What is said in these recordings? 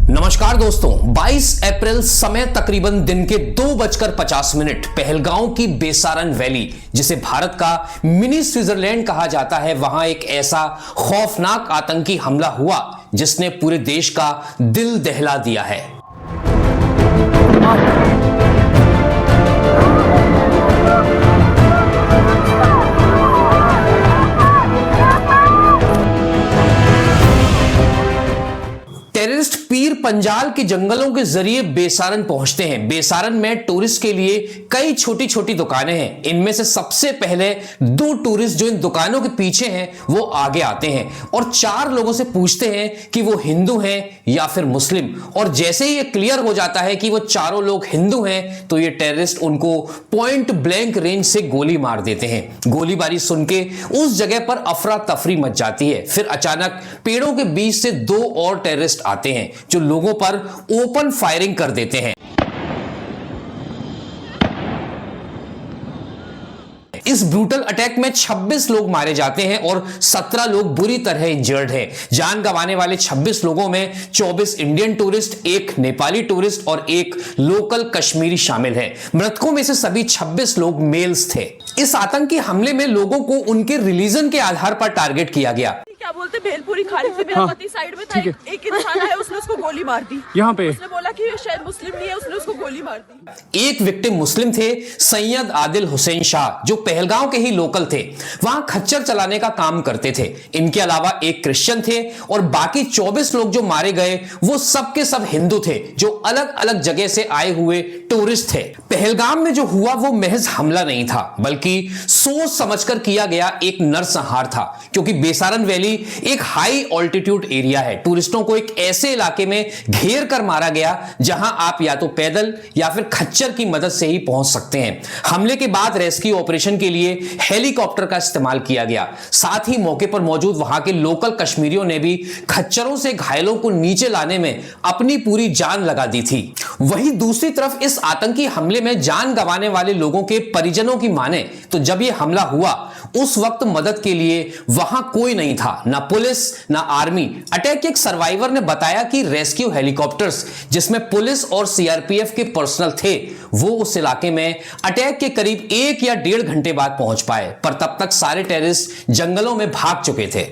नमस्कार दोस्तों, 22 अप्रैल समय तकरीबन दिन के 2:50 पहलगांव की बेसारन वैली, जिसे भारत का मिनी स्विट्जरलैंड कहा जाता है, वहां एक ऐसा खौफनाक आतंकी हमला हुआ जिसने पूरे देश का दिल दहला दिया है। टेररिस्ट पीर पंजाल के जंगलों के जरिए बेसारन पहुंचते हैं। बेसारन में टूरिस्ट के लिए कई छोटी छोटी दुकानें हैं। इनमें से सबसे पहले 2 टूरिस्ट जो इन दुकानों के पीछे हैं वो आगे आते हैं और 4 लोगों से पूछते हैं कि वो हिंदू हैं या फिर मुस्लिम। और जैसे ही ये क्लियर हो जाता है कि वो चारों लोग हिंदू हैं तो ये टेररिस्ट उनको पॉइंट ब्लैंक रेंज से गोली मार देते हैं। गोलीबारी सुन के उस जगह पर अफरा तफरी मच जाती है। फिर अचानक पेड़ों के बीच से 2 और टेररिस्ट आते हैं जो लोगों पर ओपन फायरिंग कर देते हैं। इस ब्रूटल अटैक में 26 लोग मारे जाते हैं और 17 लोग बुरी तरह इंजर्ड हैं। जान गंवाने वाले 26 लोगों में 24 इंडियन टूरिस्ट, 1 नेपाली टूरिस्ट और 1 लोकल कश्मीरी शामिल है। मृतकों में से सभी 26 लोग मेल्स थे। इस आतंकी हमले में लोगों को उनके रिलीजन के आधार पर टारगेट किया गया। क्या बोलते भेलपुरी खाने से मेरा पति साइड में था, एक इंसान आया, उसने उसको गोली मार दी। यहाँ पे उसने बोला कि शायद मुस्लिम नहीं है, उसने उसको गोली मार दी। एक विक्टिम मुस्लिम थे, सैयद आदिल हुसैन शाह, जो पहलगांव के ही लोकल थे। वहां खच्चर चलाने का काम करते थे। इनके अलावा एक क्रिश्चियन थे और बाकी 24 लोग जो मारे गए वो सब के सब हिंदू थे, जो अलग अलग जगह से आए हुए टूरिस्ट थे। पहलगाम में जो हुआ वो महज हमला नहीं था, बल्कि सोच समझकर किया गया एक नरसंहार था। क्योंकि बेसारन वैली एक हाई ऑल्टीट्यूड एरिया है। टूरिस्टों को एक ऐसे इलाके में घेर कर मारा गया जहां आप या तो पैदल या फिर खच्चर की मदद से ही पहुंच सकते हैं। हमले के बाद रेस्क्यू ऑपरेशन के लिए हेलीकॉप्टर का इस्तेमाल किया गया। साथ ही मौके पर मौजूद वहां के लोकल कश्मीरियों ने भी खच्चरों से घायलों को नीचे लाने में अपनी पूरी जान लगा दी थी। वहीं दूसरी तरफ इस आतंकी हमले में जान गंवाने वाले लोगों के परिजनों की माने तो जब यह हमला हुआ उस वक्त मदद के लिए वहां कोई नहीं था, ना पुलिस ना आर्मी। अटैक के एक सर्वाइवर ने बताया कि रेस्क्यू हेलीकॉप्टर्स जिसमें पुलिस और सीआरपीएफ के पर्सनल थे वो उस इलाके में अटैक के करीब 1 या 1.5 घंटे बाद पहुंच पाए, पर तब तक सारे टेररिस्ट जंगलों में भाग चुके थे।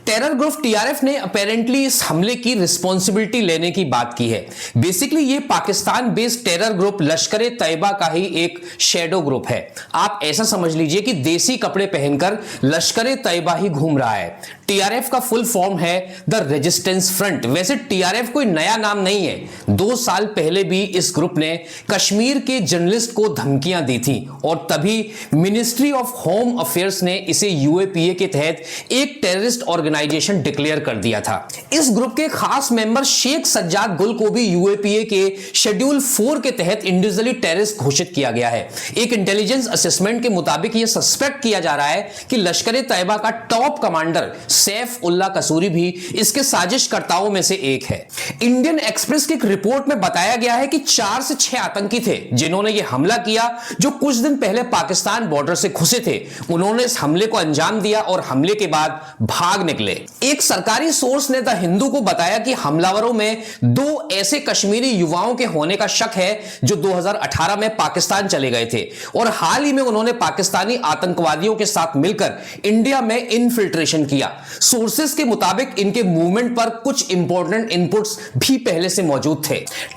टेरर ग्रुप टीआरएफ ने अपेरेंटली इस हमले की रिस्पॉन्सिबिलिटी लेने की बात की है। बेसिकली ये पाकिस्तान बेस्ड टेरर ग्रुप लश्कर तैयबा का ही एक शैडो ग्रुप है। आप ऐसा समझ लीजिए कि देसी कपड़े पहनकर लश्कर तैयबा ही घूम रहा है। टीआरएफ का फुल फॉर्म है द रेजिस्टेंस फ्रंट। वैसे टीआरएफ कोई नया नाम नहीं है। 2 साल पहले भी इस ग्रुप ने कश्मीर के जर्नलिस्ट को धमकियां दी थी और तभी मिनिस्ट्री ऑफ होम अफेयर्स ने इसे यूएपीए के तहत एक टेररिस्ट ऑर्गेनाइजेशन डिक्लेयर कर दिया था। इस ग्रुप के खास मेंबर शेख सज्जाद गुल को भी यूएपीए के शेड्यूल 4 के तहत इंडिविजुअली टेररिस्ट घोषित किया गया है। एक इंटेलिजेंस असेसमेंट के मुताबिक यह सस्पेक्ट किया जा रहा है कि लश्कर तैयबा का टॉप कमांडर सैफ उल्लाह कसूरी भी इसके साजिशकर्ताओं में से एक है। इंडियन एक्सप्रेस की एक रिपोर्ट में बताया गया है कि 4 से 6 आतंकी थे जिन्होंने यह हमला किया, जो कुछ दिन पहले पाकिस्तान बॉर्डर से घुसे थे। उन्होंने इस हमले को अंजाम दिया और हमले के बाद भाग निकले। एक सरकारी सोर्स ने द हिंदू को बताया कि हमलावरों में 2 ऐसे कश्मीरी युवाओं के होने का शक है जो 2018 में पाकिस्तान चले गए थे और हाल ही में उन्होंने पाकिस्तानी आतंकवादियों के साथ मिलकर इंडिया में इनफिल्ट्रेशन किया। सोर्सेस के मुताबिक इनके मूवमेंट पर कुछ इंपॉर्टेंट इनपुट्स भी पहले से मौजूद थे।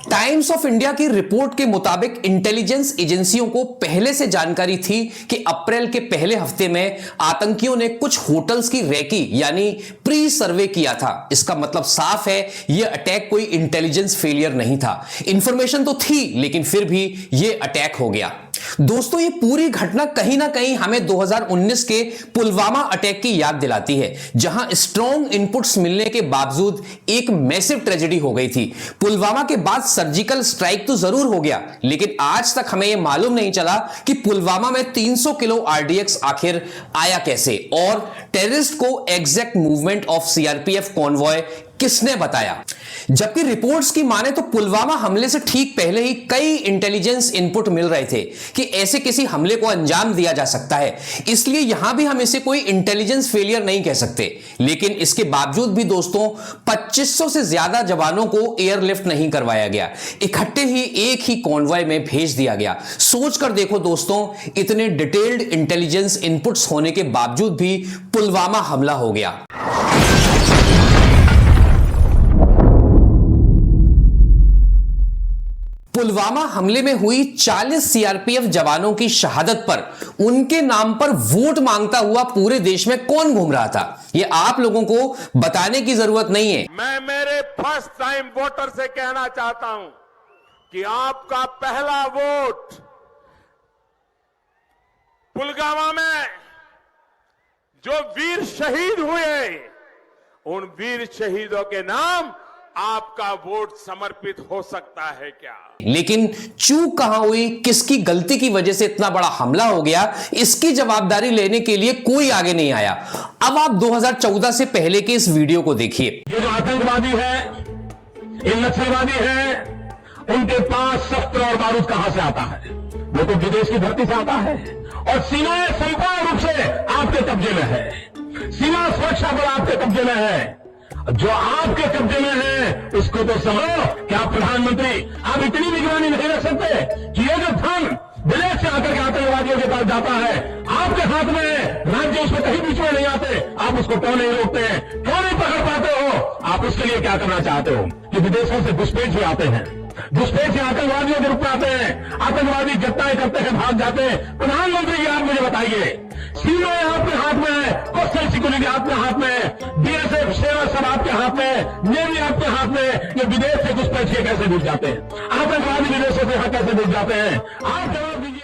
टाइम्स ऑफ इंडिया की रिपोर्ट के मुताबिक इंटेलिजेंस एजेंसियों को पहले से जानकारी थी कि अप्रैल के पहले हफ्ते में आतंकियों ने कुछ होटल्स की रेकी यानी प्री सर्वे किया था। इसका मतलब साफ है यह अटैक कोई इंटेलिजेंस फेलियर नहीं था। इंफॉर्मेशन तो थी लेकिन फिर भी यह अटैक हो गया। दोस्तों, ये पूरी घटना कहीं ना कहीं हमें 2019 के पुलवामा अटैक की याद दिलाती है, जहां स्ट्रॉन्ग इनपुट्स मिलने के बावजूद एक मैसिव ट्रेजेडी हो गई थी। पुलवामा के बाद सर्जिकल स्ट्राइक तो जरूर हो गया, लेकिन आज तक हमें यह मालूम नहीं चला कि पुलवामा में 300 किलो आरडीएक्स आखिर आया कैसे और टेररिस्ट को exact movement of CRPF convoy किसने बताया? जबकि रिपोर्ट्स की माने तो पुलवामा हमले से ठीक पहले ही कई इंटेलिजेंस इनपुट मिल रहे थे कि ऐसे किसी हमले को अंजाम दिया जा सकता है, इसलिए यहां भी हम इसे कोई इंटेलिजेंस फेलियर नहीं कह सकते। लेकिन इसके बावजूद भी दोस्तों 2500 से ज्यादा जवानों को एयरलिफ्ट नहीं करवाया गया, इकट्ठे ही एक ही कॉन्वॉय में भेज दिया गया। सोचकर देखो दोस्तों, इतने डिटेल्ड इंटेलिजेंस इनपुट्स होने के बावजूद भी पुलवामा हमला हो गया। पुलवामा हमले में हुई 40 सीआरपीएफ जवानों की शहादत पर उनके नाम पर वोट मांगता हुआ पूरे देश में कौन घूम रहा था, ये आप लोगों को बताने की जरूरत नहीं है। मैं मेरे फर्स्ट टाइम वोटर से कहना चाहता हूं कि आपका पहला वोट पुलवामा में जो वीर शहीद हुए, उन वीर शहीदों के नाम आपका वोट समर्पित हो सकता है क्या? लेकिन चूक कहां हुई, किसकी गलती की वजह से इतना बड़ा हमला हो गया, इसकी जवाबदारी लेने के लिए कोई आगे नहीं आया। अब आप 2014 से पहले के इस वीडियो को देखिए। ये जो आतंकवादी है, ये नक्सलवादी है, उनके पास शस्त्र और बारूद कहां से आता है? वो तो विदेश की धरती से आता है और सीमाएं संपूर्ण रूप से आपके कब्जे में है। सीमा सुरक्षा बल आपके कब्जे में है। जो आपके कब्जे में है उसको तो समझो कि आप प्रधानमंत्री, आप इतनी निगरानी नहीं रख सकते कि ये जो धन विदेश से आकर के आतंकवादियों के पास जाता है आपके हाथ में है, राज्य उसमें कहीं बीच में नहीं आते, आप उसको क्यों नहीं रोकते हैं, क्यों नहीं पकड़ पाते हो? आप उसके लिए क्या करना चाहते हो कि विदेशों से घुसपैठ भी आते हैं, घुसपैठ से आतंकवादियों के रूप में आते हैं, आतंकवादी घटनाएं करते हैं, भाग जाते हैं। प्रधानमंत्री जी आप मुझे बताइए, सीमाएं आपके हाथ में है, कोस्टल सिक्योरिटी आपके हाथ में है, बीएसएफ सेना सब आपके हाथ में है, नेवी आपके हाथ में है, ये विदेश से घुसपैठ के कैसे घुस जाते हैं? आतंकवादी विदेशों से यहाँ कैसे घुस जाते हैं? आप जवाब दीजिए।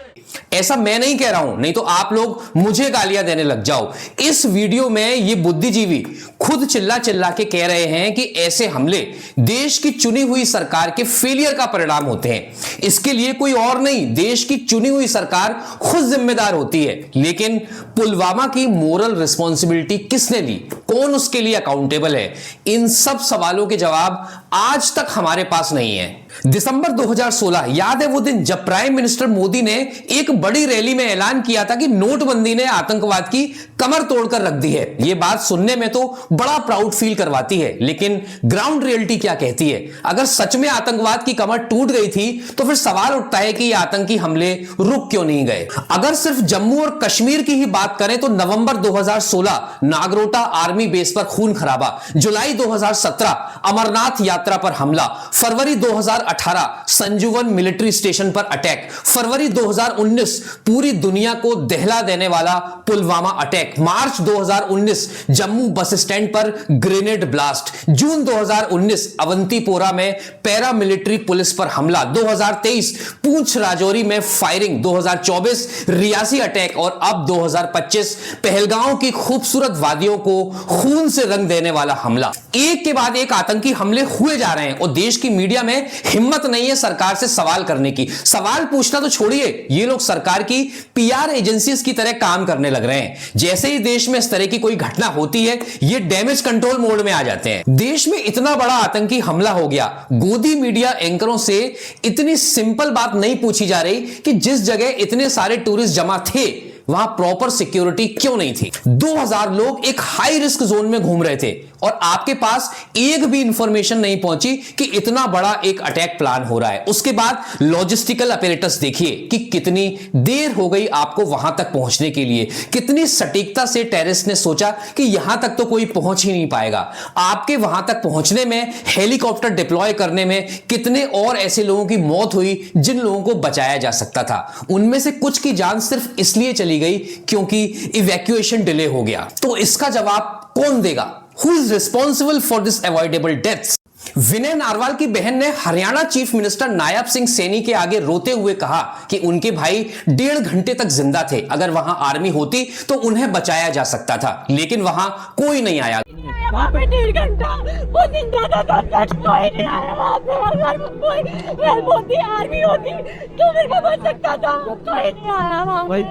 ऐसा मैं नहीं कह रहा हूं, नहीं तो आप लोग मुझे गालियां देने लग जाओ। इस वीडियो में ये बुद्धिजीवी खुद चिल्ला चिल्ला के कह रहे हैं कि ऐसे हमले देश की चुनी हुई सरकार के फेलियर का परिणाम होते हैं। इसके लिए कोई और नहीं, देश की चुनी हुई सरकार खुद जिम्मेदार होती है। लेकिन पुलवामा की मोरल रिस्पॉन्सिबिलिटी किसने ली, कौन उसके लिए अकाउंटेबल है, इन सब सवालों के जवाब आज तक हमारे पास नहीं है। दिसंबर 2016 याद है वो दिन जब प्राइम मिनिस्टर मोदी ने एक बड़ी रैली में ऐलान किया था कि नोटबंदी ने आतंकवाद की कमर तोड़कर रख दी है। यह बात सुनने में तो बड़ा प्राउड फील करवाती है, लेकिन ग्राउंड रियलिटी क्या कहती है? अगर सच में आतंकवाद की कमर टूट गई थी तो फिर सवाल उठता है कि ये आतंकी हमले रुक क्यों नहीं गए। अगर सिर्फ जम्मू और कश्मीर की ही बात करें तो नवंबर 2016 नागरोटा आर्मी बेस पर खून खराबा, जुलाई 2017 अमरनाथ यात्रा पर हमला, फरवरी 2018 संजुवन मिलिट्री स्टेशन पर अटैक, फरवरी 2019 पूरी दुनिया को दहला देने वाला पुलवामा अटैक, मार्च 2019 जम्मू बस स्टैंड पर ग्रेनेड ब्लास्ट, जून 2019 अवंतीपोरा में पैरा मिलिट्री पुलिस पर हमला, 2023 पूंछ राजौरी में फायरिंग, 2024 रियासी अटैक और अब 2025 पहलगांव की खूबसूरत वादियों को खून से रंग देने वाला हमला। एक के बाद एक आतंकी हमले हुए जा रहे हैं और देश की मीडिया में हिम्मत नहीं है सरकार से सवाल करने की। सवाल पूछना तो छोड़िए, ये लोग सरकार की पीआर एजेंसीज की तरह काम करने लग रहे हैं। जैसे ही देश में इस तरह की कोई घटना होती है ये डैमेज कंट्रोल मोड में आ जाते हैं। देश में इतना बड़ा आतंकी हमला हो गया, गोदी मीडिया एंकरों से इतनी सिंपल बात नहीं पूछी जा रही कि जिस जगह इतने सारे टूरिस्ट जमा थे वहां प्रॉपर सिक्योरिटी क्यों नहीं थी। 2000 लोग एक हाई रिस्क जोन में घूम रहे थे और आपके पास एक भी इंफॉर्मेशन नहीं पहुंची कि इतना बड़ा एक अटैक प्लान हो रहा है। उसके बाद लॉजिस्टिकल अपैरेटस देखिए कि कितनी देर हो गई आपको वहां तक पहुंचने के लिए, कितनी सटीकता से टेररिस्ट ने सोचा कि यहां तक तो कोई पहुंच ही नहीं पाएगा। आपके वहां तक पहुंचने में, हेलीकॉप्टर डिप्लॉय करने में कितने और ऐसे लोगों की मौत हुई जिन लोगों को बचाया जा सकता था। उनमें से कुछ की जान सिर्फ इसलिए चली गई क्योंकि इवैक्यूएशन डिले हो गया। तो इसका जवाब कौन देगा? Who is responsible for this avoidable deaths? Vinay narwhal की बहन ने हरियाणा चीफ मिनिस्टर नायब सिंह सैनी के आगे रोते हुए कहा कि उनके भाई 1.5 घंटे तक जिंदा थे, अगर वहां आर्मी होती तो उन्हें बचाया जा सकता था, लेकिन वहां कोई नहीं आया। रहे वहाँ पे 1.5 घंटा, वो दिन ज्यादा कोई नहीं आया वहाँ पे। अगर कोई मोदी आर्मी होती तो मेरे को बच सकता था, कोई नहीं आया वहाँ। कोई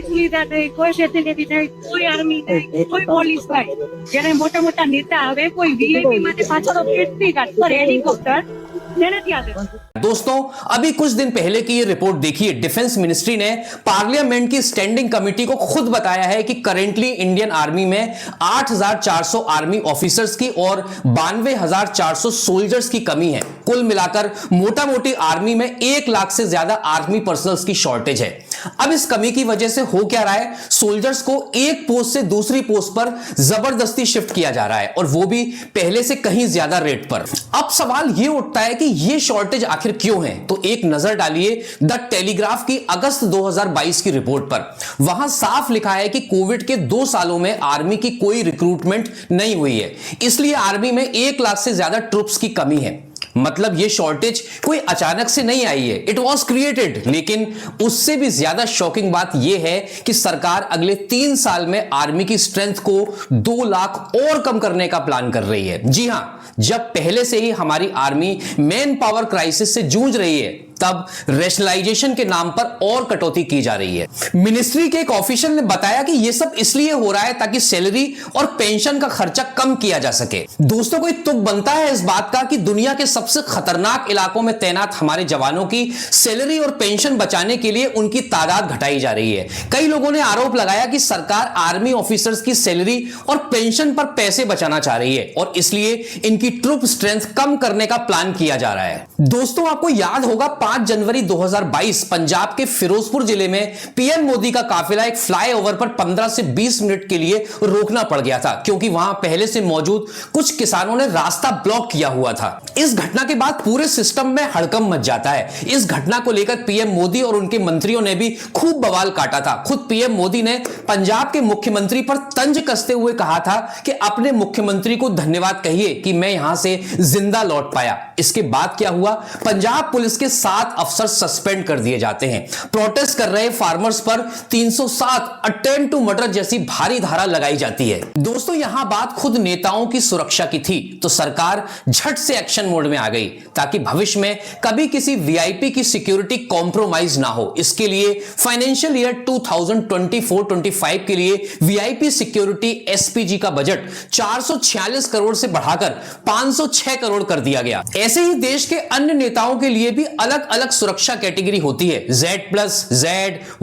सुविधा नहीं, कोई फैसिलिटी नहीं, कोई आर्मी नहीं, कोई पुलिस नहीं। जયારે મોટા મોટા नेता આવે કોઈ વીઆईपी માટે પાછળ પેટથી કાઢ પર હેલિકોપ્ટર જેનાથી આવે। दोस्तों अभी कुछ दिन पहले की ये रिपोर्ट देखिए, डिफेंस मिनिस्ट्री ने पार्लियामेंट की स्टैंडिंग कमेटी को खुद बताया है कि करेंटली इंडियन आर्मी में 8,400 आर्मी ऑफिसर्स की और 92,400 सोल्जर्स की कमी है। कुल मिलाकर मोटा मोटी आर्मी में 1 लाख से ज्यादा आर्मी पर्सनल्स की शॉर्टेज है। अब इस कमी की वजह से हो क्या रहा है, सोल्जर्स को एक पोस्ट से दूसरी पोस्ट पर जबरदस्ती शिफ्ट किया जा रहा है और वो भी पहले से कहीं ज्यादा रेट पर। अब सवाल यह उठता है कि यह शॉर्टेज आखिर क्यों है, तो एक नजर डालिए द टेलीग्राफ की अगस्त 2022 की रिपोर्ट पर। वहां साफ लिखा है कि कोविड के 2 सालों में आर्मी की कोई रिक्रूटमेंट नहीं हुई है, इसलिए आर्मी में 1 लाख से ज्यादा ट्रूप्स की कमी है। मतलब ये शॉर्टेज कोई अचानक से नहीं आई है, इट वॉज क्रिएटेड। लेकिन उससे भी ज्यादा शॉकिंग बात यह है कि सरकार अगले 3 साल में आर्मी की स्ट्रेंथ को 2 लाख और कम करने का प्लान कर रही है। जी हां, जब पहले से ही हमारी आर्मी मैन पावर क्राइसिस से जूझ रही है, तब रेशनलाइजेशन के नाम पर और कटौती की जा रही है। मिनिस्ट्री के एक ऑफिशियल ने बताया कि यह सब इसलिए हो रहा है ताकि सैलरी और पेंशन का खर्चा कम किया जा सके। दोस्तों, कोई तुक बनता है इस बात का कि दुनिया के सबसे खतरनाक इलाकों में तैनात हमारे जवानों की सैलरी और पेंशन बचाने के लिए उनकी तादाद घटाई जा रही है। कई लोगों ने आरोप लगाया कि सरकार आर्मी ऑफिसर्स की सैलरी और पेंशन पर पैसे बचाना चाह रही है और इसलिए इनकी ट्रूप स्ट्रेंथ कम करने का प्लान किया जा रहा है। दोस्तों, आपको याद होगा 5 जनवरी 2022 पंजाब के फिरोजपुर जिले में पीएम मोदी का काफिला एक फ्लाईओवर पर 15 से 20 मिनट के लिए रोकना पड़ गया था, क्योंकि वहां पहले से मौजूद कुछ किसानों ने रास्ता ब्लॉक किया हुआ था। इस घटना के बाद पूरे सिस्टम में हड़कंप मच जाता है। इस घटना को लेकर पीएम मोदी और उनके मंत्रियों ने भी खूब बवाल काटा था। खुद पीएम मोदी ने पंजाब के मुख्यमंत्री पर तंज कसते हुए कहा था कि अपने मुख्यमंत्री को धन्यवाद कहिए कि मैं यहां से जिंदा लौट पाया। इसके बाद क्या हुआ, पंजाब पुलिस के 7 अफसर सस्पेंड कर दिए जाते हैं। प्रोटेस्ट कर रहे फार्मर्स पर 307 अटेम्प्ट टू मर्डर जैसी भारी धारा लगाई जाती है। दोस्तों, यहां बात खुद नेताओं की सुरक्षा की थी, तो सरकार झट से एक्शन मोड में आ गई ताकि भविष्य में कभी किसी वीआईपी की सिक्योरिटी कॉम्प्रोमाइज ना हो। इसके लिए फाइनेंशियल ईयर 2024-25 के लिए वीआईपी सिक्योरिटी एसपीजी का बजट 446 करोड़ से बढ़ाकर 506 करोड़ कर दिया गया। ऐसे ही देश के अन्य नेताओं के लिए भी अलग अलग सुरक्षा कैटेगरी होती है, Z+Z,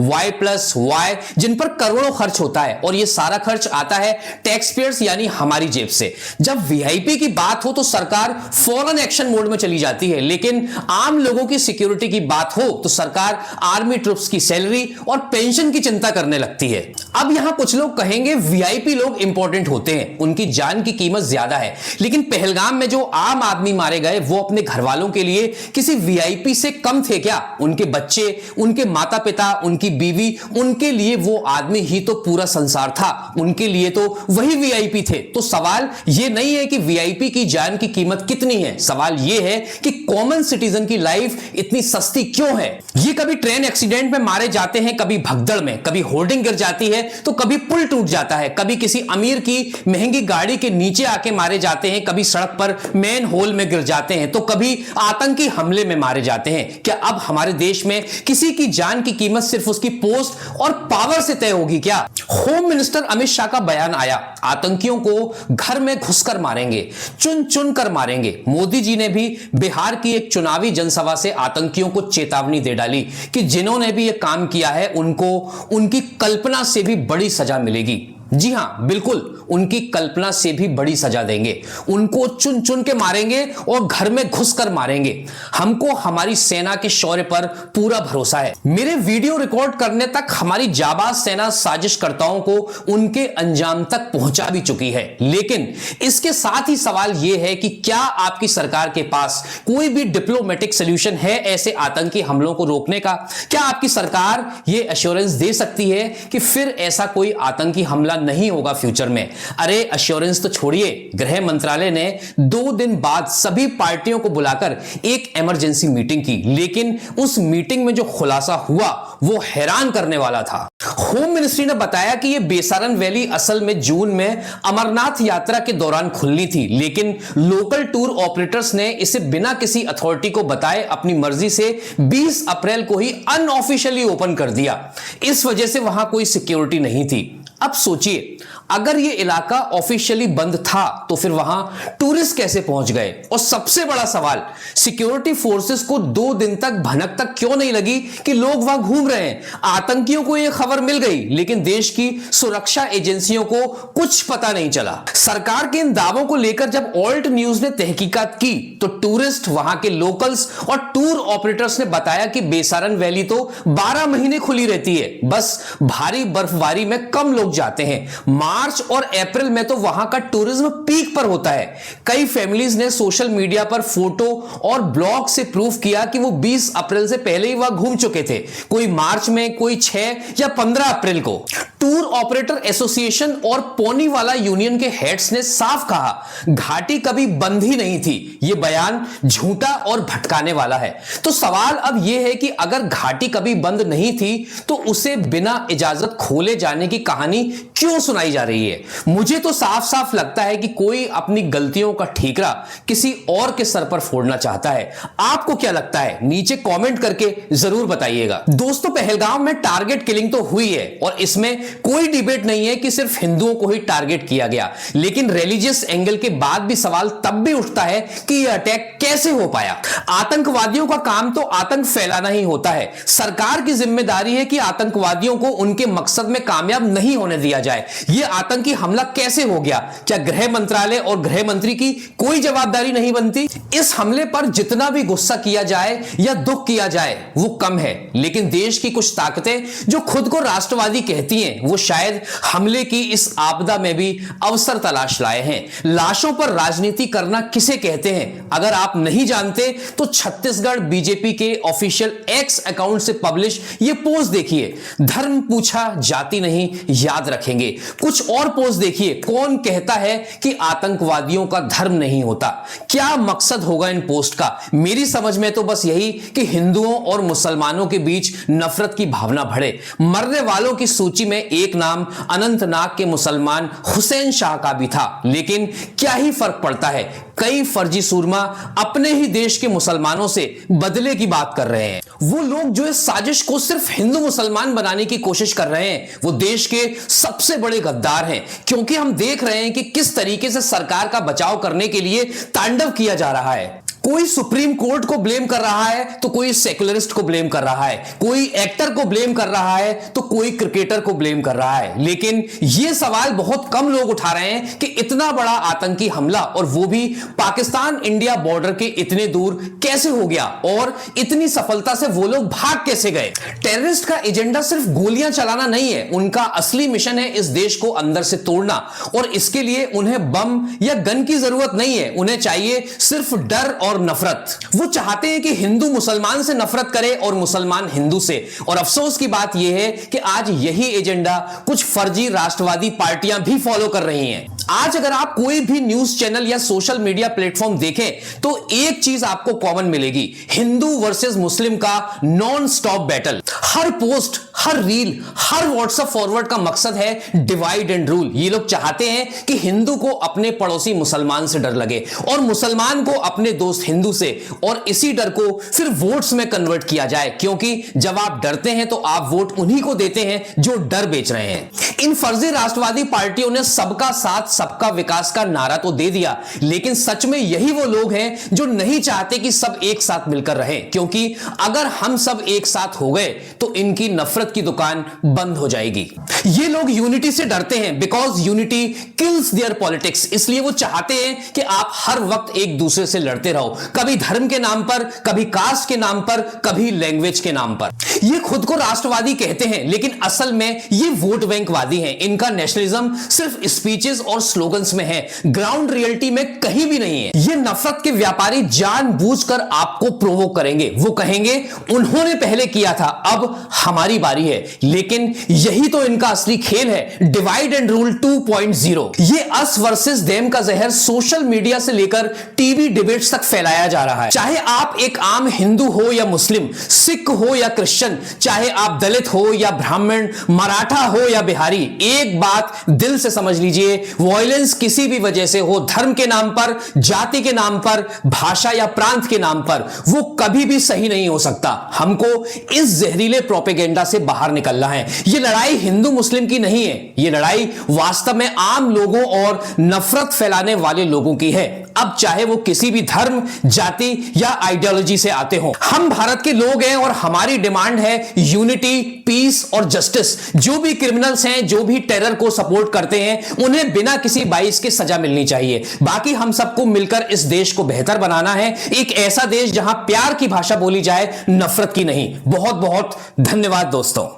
Y+Y, जिन पर करोड़ों खर्च होता है और यह सारा खर्च आता है टैक्स पेयर्स यानी हमारी जेब से। जब वीआईपी की बात हो तो सरकार फौरन एक्शन मोड में चली जाती है, लेकिन आम लोगों की सिक्योरिटी की बात हो तो सरकार आर्मी ट्रूप्स की सैलरी और पेंशन की चिंता करने लगती है। अब यहां कुछ लोग कहेंगे वीआईपी लोग इंपॉर्टेंट होते हैं, उनकी जान की कीमत ज्यादा है, लेकिन पहलगाम में जो आम आदमी मारे गए वो अपने घर वालों के लिए किसी वीआईपी से कम थे क्या? उनके बच्चे, उनके माता पिता, उनकी बीवी, उनके लिए वो आदमी ही तो पूरा संसार था, उनके लिए तो वही वीआईपी थे। तो सवाल ये नहीं है कि वीआईपी की जान की कीमत कितनी है, सवाल ये है कि कॉमन सिटीजन की लाइफ इतनी सस्ती क्यों है। ये कभी ट्रेन एक्सीडेंट में मारे जाते हैं, कभी भगदड़ में, कभी होर्डिंग गिर जाती है तो कभी पुल टूट जाता है, कभी किसी अमीर की महंगी गाड़ी के नीचे आके मारे जाते हैं, कभी सड़क पर मेन होल में गिर जाते हैं, तो कभी आतंकी हमले में मारे जाते हैं। क्या अब हमारे देश में किसी की जान की कीमत सिर्फ उसकी पोस्ट और पावर से तय होगी क्या? होम मिनिस्टर अमित शाह का बयान आया, आतंकियों को घर में घुसकर मारेंगे, चुन चुन कर मारेंगे। मोदी जी ने भी बिहार की एक चुनावी जनसभा से आतंकियों को चेतावनी दे डाली कि जिन्होंने भी यह काम किया है उनको उनकी कल्पना से भी बड़ी सजा मिलेगी। जी हां, बिल्कुल, उनकी कल्पना से भी बड़ी सजा देंगे, उनको चुन चुन के मारेंगे और घर में घुसकर मारेंगे। हमको हमारी सेना के शौर्य पर पूरा भरोसा है। मेरे वीडियो रिकॉर्ड करने तक हमारी जाबाज सेना साजिशकर्ताओं को उनके अंजाम तक पहुंचा भी चुकी है, लेकिन इसके साथ ही सवाल यह है कि क्या आपकी सरकार के पास कोई भी डिप्लोमेटिक सोल्यूशन है ऐसे आतंकी हमलों को रोकने का? क्या आपकी सरकार यह एश्योरेंस दे सकती है कि फिर ऐसा कोई आतंकी हमला नहीं होगा फ्यूचर में। अरे अश्योरेंस तो छोड़िए, गृह मंत्रालय ने 2 दिन बाद सभी पार्टियों को बुलाकर एक इमरजेंसी मीटिंग की, लेकिन उस मीटिंग में जो खुलासा हुआ वो हैरान करने वाला था। होम मिनिस्ट्री ने बताया कि यह बेसारन वैली असल में जून में अमरनाथ यात्रा के दौरान खुलनी थी, लेकिन लोकल टूर ऑपरेटर्स ने इसे बिना किसी अथॉरिटी को बताए अपनी मर्जी से 20 अप्रैल को ही अनऑफिशियली ओपन कर दिया। इस वजह से वहां कोई सिक्योरिटी नहीं थी। अब सोचिए, अगर यह इलाका ऑफिशियली बंद था तो फिर वहां टूरिस्ट कैसे पहुंच गए? और सबसे बड़ा सवाल, सिक्योरिटी फोर्सेस को 2 दिन तक भनक तक क्यों नहीं लगी कि लोग वहां घूम रहे हैं? आतंकियों को यह खबर मिल गई, लेकिन देश की सुरक्षा एजेंसियों को कुछ पता नहीं चला। सरकार के इन दावों को लेकर जब ऑल्ट न्यूज ने तहकीकात की तो टूरिस्ट, वहां के लोकल्स और टूर ऑपरेटर्स ने बताया कि बेसारन वैली तो 12 महीने खुली रहती है, बस भारी बर्फबारी में कम लोग जाते हैं। मार्च और अप्रैल में तो वहां का टूरिज्म पीक पर होता है। कई फैमिलीज ने सोशल मीडिया पर फोटो और ब्लॉग से प्रूफ किया कि वो 20 अप्रैल से पहले ही वहां घूम चुके थे, कोई मार्च में, कोई 6 या 15 अप्रैल को। टूर ऑपरेटर एसोसिएशन और पोनीवाला यूनियन के हेड्स ने साफ कहा, घाटी कभी बंद ही नहीं थी। यह बयान झूठा और भटकाने वाला है। तो सवाल अब यह है कि अगर घाटी कभी बंद नहीं थी तो उसे बिना इजाजत खोले जाने की कहानी क्यों सुनाई जा रही है? मुझे तो साफ साफ लगता है कि कोई अपनी गलतियों का ठीकरा किसी और के सर पर फोड़ना चाहता है। आपको क्या लगता है? नीचे कमेंट करके जरूर बताइएगा। दोस्तों, पहलगाम में टारगेट किलिंग तो हुई है और इसमें कोई डिबेट नहीं है कि सिर्फ हिंदुओं को ही टारगेट किया गया, लेकिन रिलीजियस एंगल के बाद भी सवाल तब भी उठता है कि यह अटैक कैसे हो पाया। आतंकवादियों का काम तो आतंक फैलाना ही होता है। सरकार की जिम्मेदारी है कि आतंकवादियों को उनके मकसद में कामयाब नहीं होने दिया जाए। यह आतंकी हमला कैसे हो गया? क्या गृह मंत्रालय और गृह मंत्री की कोई जवाबदारी नहीं बनती? इस हमले पर जितना भी गुस्सा किया जाए या दुख किया जाए वो कम है, लेकिन देश की कुछ ताकतें जो खुद को राष्ट्रवादी कहती हैं वो शायद हमले की इस आपदा में भी अवसर तलाश लाए हैं। लाशों पर राजनीति करना किसे कहते हैं? अगर आप नहीं जानते तो छत्तीसगढ़ बीजेपी के ऑफिशियल एक्स अकाउंट से पब्लिश ये पोस्ट देखिए, धर्म पूछा जाति नहीं याद रखेंगे। कुछ और पोस्ट देखिए, कौन कहता है कि आतंकवादियों का धर्म नहीं होता? क्या मकसद होगा इन पोस्ट का? मेरी समझ में तो बस यही कि हिंदुओं और मुसलमानों के बीच नफरत की भावना बढ़े। मरने वालों की सूची में एक नाम अनंतनाग के मुसलमान हुसैन शाह का भी था, लेकिन क्या ही फर्क पड़ता है? कई फर्जी सूरमा अपने ही देश के मुसलमानों से बदले की बात कर रहे हैं। वो लोग जो इस साजिश को सिर्फ हिंदू मुसलमान बनाने की कोशिश कर रहे हैं वो देश के सबसे बड़े गद्दार हैं, क्योंकि हम देख रहे हैं कि किस तरीके से सरकार का बचाव करने के लिए तांडव किया जा रहा है। कोई सुप्रीम कोर्ट को ब्लेम कर रहा है तो कोई सेकुलरिस्ट को ब्लेम कर रहा है, कोई एक्टर को ब्लेम कर रहा है तो कोई क्रिकेटर को ब्लेम कर रहा है। लेकिन यह सवाल बहुत कम लोग उठा रहे हैं कि इतना बड़ा आतंकी हमला, और वो भी पाकिस्तान इंडिया बॉर्डर के इतने दूर कैसे हो गया और इतनी सफलता से वो लोग भाग कैसे गए? टेररिस्ट का एजेंडा सिर्फ गोलियां चलाना नहीं है, उनका असली मिशन है इस देश को अंदर से तोड़ना, और इसके लिए उन्हें बम या गन की जरूरत नहीं है, उन्हें चाहिए सिर्फ डर और नफरत। वो चाहते हैं कि हिंदू मुसलमान से नफरत करे और मुसलमान हिंदू से। और अफसोस की बात यह है कि आज यही एजेंडा कुछ फर्जी राष्ट्रवादी पार्टियां भी फॉलो कर रही हैं। आज अगर आप कोई भी न्यूज चैनल या सोशल मीडिया प्लेटफॉर्म देखें तो एक चीज आपको कॉमन मिलेगी, हिंदू वर्सेस मुस्लिम का नॉन स्टॉप बैटल। हर पोस्ट, हर रील, हर व्हाट्सएप फॉरवर्ड का मकसद है डिवाइड एंड रूल। ये लोग चाहते हैं कि हिंदू को अपने पड़ोसी मुसलमान से डर लगे और मुसलमान को अपने दोस्त हिंदू से, और इसी डर को फिर वोट्स में कन्वर्ट किया जाए, क्योंकि जब आप डरते हैं तो आप वोट उन्हीं को देते हैं जो डर बेच रहे हैं। इन फर्जी राष्ट्रवादी पार्टियों ने सबका साथ सबका विकास का नारा तो दे दिया, लेकिन सच में यही वो लोग हैं जो नहीं चाहते कि सब एक साथ मिलकर रहें, क्योंकि अगर हम सब एक साथ हो गए तो इनकी नफरत की दुकान बंद हो जाएगी। ये लोग यूनिटी से डरते हैं because unity kills their politics. इसलिए वो चाहते हैं कि आप हर वक्त एक दूसरे से लड़ते रहो, कभी धर्म के नाम पर, कभी कास्ट के नाम पर, कभी लैंग्वेज के नाम पर। ये खुद को राष्ट्रवादी कहते हैं, लेकिन असल में ये वोट बैंकवादी हैं। इनका नेशनलिज्म सिर्फ स्पीचेस और स्लोगन्स में है, ग्राउंड रियलिटी में कहीं भी नहीं है। ये नफरत के व्यापारी जानबूझकर आपको प्रोवोक करेंगे। वो कहेंगे उन्होंने पहले किया था, अब हमारी बारी है। लेकिन यही तो इनका असली खेल है डिवाइड एंड रूल 2.0। ये अस वर्सेस देम का जहर सोशल मीडिया से लेकर टीवी डिबेट्स तक फैलाया जा रहा है। चाहे आप एक आम हिंदू हो या मुस्लिम, सिख हो या क्रिश्चियन, चाहे आप दलित हो या ब्राह्मण, मराठा हो या बिहारी, एक बात दिल से समझ लीजिए, वायलेंस किसी भी वजह से हो, धर्म के नाम पर, जाति के नाम पर, भाषा या प्रांत के नाम पर, वो कभी भी सही नहीं हो सकता। हमको इस जहरीले प्रोपेगेंडा से बाहर निकलना है। ये लड़ाई हिंदू मुस्लिम की नहीं है, ये लड़ाई वास्तव में आम लोगों और नफरत फैलाने वाले लोगों की है। अब चाहे वो किसी भी धर्म, जाति या आइडियोलॉजी से आते हो, हम भारत के लोग हैं और हमारी डिमांड है यूनिटी, पीस और जस्टिस। जो भी क्रिमिनल्स हैं, जो भी टेरर को सपोर्ट करते हैं, उन्हें बिना किसी बाइस के सजा मिलनी चाहिए। बाकी हम सबको मिलकर इस देश को बेहतर बनाना है, एक ऐसा देश जहां प्यार की भाषा बोली जाए, नफरत की नहीं। बहुत बहुत धन्यवाद दोस्तों।